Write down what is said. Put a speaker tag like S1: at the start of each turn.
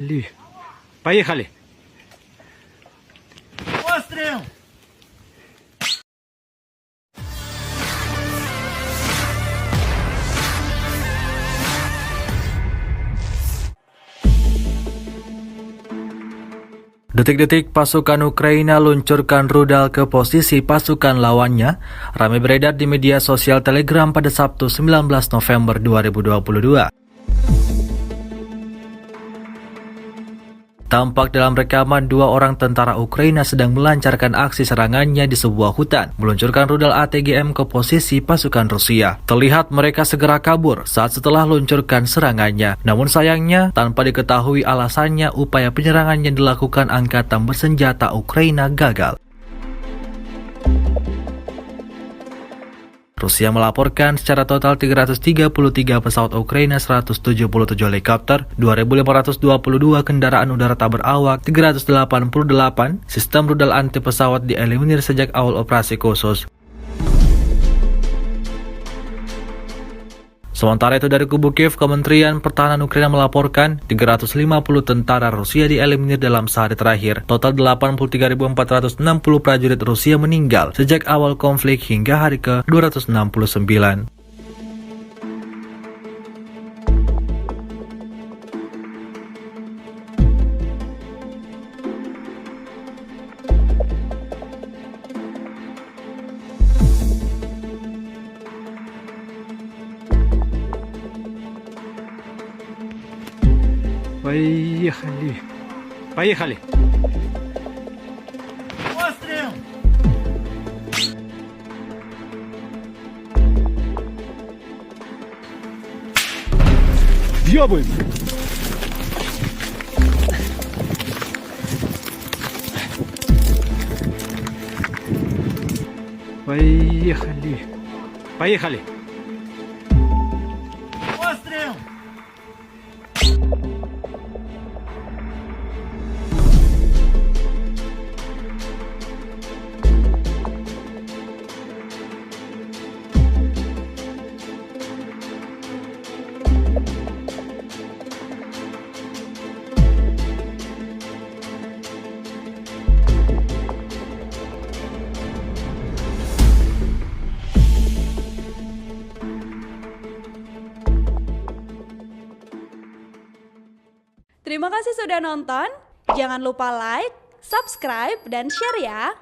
S1: Поехали.
S2: Пострел!
S3: Detik-detik pasukan Ukraina luncurkan rudal ke posisi pasukan lawannya ramai beredar di media sosial Telegram pada Sabtu 19 November 2022. Tampak dalam rekaman dua orang tentara Ukraina sedang melancarkan aksi serangannya di sebuah hutan, meluncurkan rudal ATGM ke posisi pasukan Rusia. Terlihat mereka segera kabur saat setelah luncurkan serangannya. Namun sayangnya, tanpa diketahui alasannya, upaya penyerangan yang dilakukan angkatan bersenjata Ukraina gagal. Rusia melaporkan secara total 333 pesawat Ukraina, 177 helikopter, 2.522 kendaraan udara tak berawak, 388 sistem rudal anti pesawat dieliminir sejak awal operasi khusus. Sementara itu dari kubu Kiev, Kementerian Pertahanan Ukraina melaporkan 350 tentara Rusia dieliminir dalam sehari terakhir. Total 83.460 prajurit Rusia meninggal sejak awal konflik hingga hari ke-269.
S1: Поехали. Поехали.
S2: Пострел!
S1: Въебываем. Поехали. Поехали.
S2: Пострел!
S4: Terima kasih sudah nonton. Jangan lupa like, subscribe, dan share ya.